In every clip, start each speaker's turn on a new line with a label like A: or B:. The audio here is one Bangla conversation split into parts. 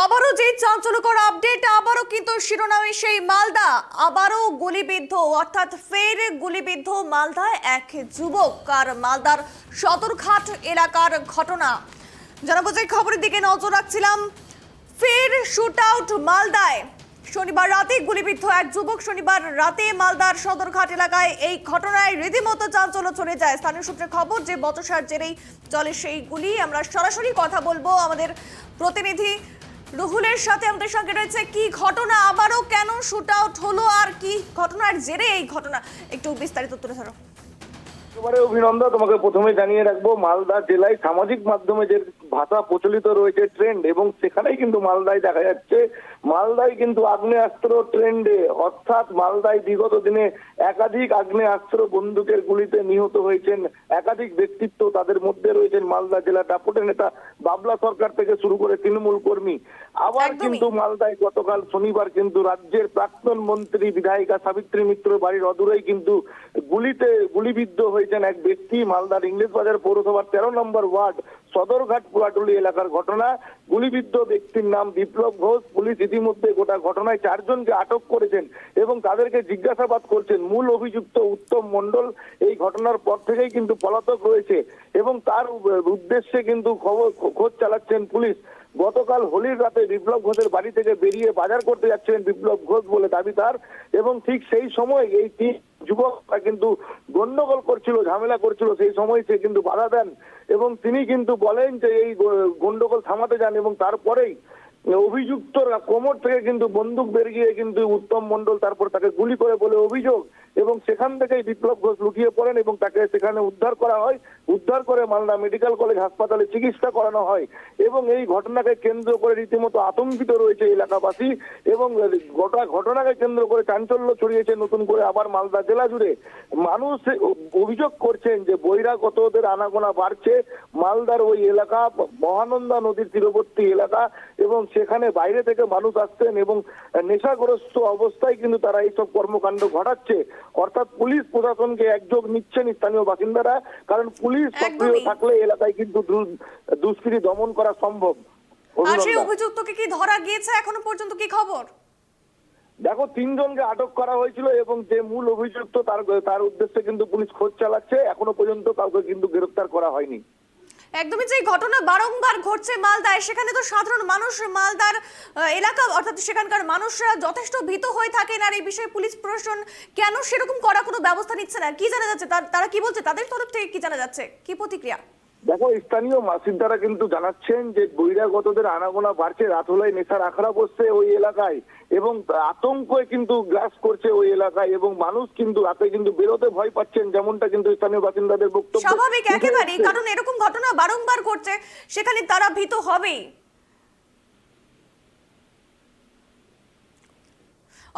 A: আবারও যে চাঞ্চল্যকর আপডেট, আবারও কিন্তু শিরোনামে সেই মালদা, আবারও গুলিবিদ্ধ, অর্থাৎ ফের গুলিবিদ্ধ মালদায় এক যুবক। আর মালদার সদরঘাট এলাকার ঘটনা জানাবো, যে খবরের দিকে নজর রাখছিলাম। ফের শুট আউট মালদায়, শনিবার রাতে গুলিবিদ্ধ এক যুবক। শনিবার রাতে মালদার সদরঘাট এলাকায় এই ঘটনায় রীতিমতো চাঞ্চল্য ছড়িয়ে যায়। স্থানীয় সূত্রে খবর যে বচসার জেরেই চলে সেই গুলি। আমরা সরাসরি কথা বলবো আমাদের প্রতিনিধি রুহুলের সাথে। আমাদের সঙ্গে রয়েছে, কি ঘটনা, আবারও কেন শুট আউট হলো, আর কি ঘটনার জেরে এই ঘটনা, একটু বিস্তারিত তুলে ধরো।
B: এবারে অভিনন্দন, তোমাকে প্রথমে জানিয়ে রাখবো, মালদা জেলায় সামাজিক মাধ্যমে যে ভাষা প্রচলিত রয়েছে ট্রেন্ড, এবং সেখানেই কিন্তু মালদায় দেখা যাচ্ছে, মালদায় কিন্তু আগ্নেয়াস্ত্র ট্রেন্ডে, অর্থাৎ মালদায় বিগত দিনে একাধিক আগ্নেয়াস্ত্র বন্দুকের গুলিতে নিহত হয়েছেন একাধিক ব্যক্তিত্ব। তাদের মধ্যে রয়েছেন মালদা জেলা দাপুটে নেতা বাবলা সরকার থেকে শুরু করে তৃণমূল কর্মী। আবার কিন্তু মালদায় গতকাল শনিবার কিন্তু রাজ্যের প্রাক্তন মন্ত্রী বিধায়িকা সাবিত্রী মিত্র বাড়ির অদূরেই কিন্তু গুলিবিদ্ধ হয়েছেন এক ব্যক্তি। মালদার ইংলিশ বাজার পৌরসভার 13 নম্বর ওয়ার্ড সদরঘাট পুরাটুলি এলাকার ঘটনা। গুলিবিদ্ধ ব্যক্তির নাম বিপ্লব ঘোষ। পুলিশ ইতিমধ্যে গোটা ঘটনায় 4 জনকে আটক করেছেন এবং তাদেরকে জিজ্ঞাসাবাদ করছেন। মূল অভিযুক্ত উত্তম মণ্ডল এই ঘটনার পর থেকেই কিন্তু পলাতক রয়েছে এবং তার উদ্দেশ্যে কিন্তু খোঁজ চালাচ্ছেন পুলিশ। গতকাল হোলির রাতে বিপ্লব ঘোষের বাড়ি থেকে বেরিয়ে বাজার করতে যাচ্ছিলেন বিপ্লব ঘোষ বলে দাবি তার, এবং ঠিক সেই সময় এই 3 যুবকরা কিন্তু গন্ডগোল করছিল, ঝামেলা করছিল। সেই সময় সে কিন্তু বাধা দেন এবং তিনি কিন্তু বলেন যে এই গন্ডগোল থামাতে যান, এবং তারপরেই অভিযুক্তরা কোমর থেকে কিন্তু বন্দুক বেরিয়ে কিন্তু উত্তম মণ্ডল তারপর তাকে গুলি করে বলে অভিযোগ, এবং সেখান থেকেই বিপ্লব ঘোষ লুটিয়ে পড়েন এবং তাকে সেখানে উদ্ধার করা হয়। উদ্ধার করে মালদা মেডিকেল কলেজ হাসপাতালে চিকিৎসা করানো হয় এবং এই ঘটনাকে কেন্দ্র করে রীতিমতো আতঙ্কিত রয়েছে এলাকাবাসী, এবং গোটা ঘটনাকে কেন্দ্র করে চাঞ্চল্য ছড়িয়েছে নতুন করে আবার মালদা জেলা জুড়ে। মানুষ অভিযোগ করছেন যে বহিরাগতদের আনাগোনা বাড়ছে। মালদার ওই এলাকা মহানন্দা নদীর তীরবর্তী এলাকা, এবং সেখানে বাইরে থেকে মানুষ আসছেন এবং নেশাগ্রস্ত অবস্থায় কিন্তু তারা এইসব কর্মকাণ্ড ঘটাচ্ছে। অর্থাৎ পুলিশ প্রশাসনকে একযোগ নিচ্ছেন স্থানীয় বাসিন্দারা, কারণ পুলিশ সক্রিয় থাকলে এলাকায় কিন্তু দুষ্কৃতি দমন করা সম্ভব।
A: আর সেই অভিযুক্তকে কি ধরা গিয়েছে এখনো পর্যন্ত, কি খবর?
B: দেখো, 3 জনকে আটক করা হয়েছিল এবং যে মূল অভিযুক্ত তার উদ্দেশ্যে কিন্তু পুলিশ খোঁজ চালাচ্ছে। এখনো পর্যন্ত কাউকে কিন্তু গ্রেফতার করা হয়নি।
A: একদমই, যে ঘটনা বারংবার ঘটছে মালদায়, সেখানে তো সাধারণ মানুষ, মালদার এলাকা অর্থাৎ সেখানকার মানুষরা যথেষ্ট ভীত হয়ে থাকেন। আর এই বিষয়ে পুলিশ প্রশাসন কেন সেরকম করা কোনো ব্যবস্থা নিচ্ছে না, কি জানা যাচ্ছে? তারা কি বলছে, তাদের তরফ থেকে কি জানা যাচ্ছে, কি প্রতিক্রিয়া?
B: দেখো, স্থানীয় বাসিন্দারা কিন্তু জানাচ্ছেন যে বহিরাগতদের আনাগোনা বাড়ছে, রাতহলায় নেশার আখড়া বসছে ওই এলাকায়, এবং আতঙ্কে কিন্তু গ্রাস করছে ওই এলাকায়, এবং মানুষ কিন্তু রাতে কিন্তু বেরোতে ভয় পাচ্ছেন, যেমনটা কিন্তু স্থানীয় বাসিন্দাদের বক্তব্য।
A: স্বাভাবিক একেবারেই, কারণ এরকম ঘটনা বারংবার ঘটছে, সেখানে তারা ভীত হবেই।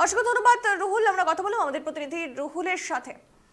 A: অসংখ্য ধন্যবাদ রুহুল, আমরা কথা বললাম আমাদের প্রতিনিধি রুহুলের সাথে।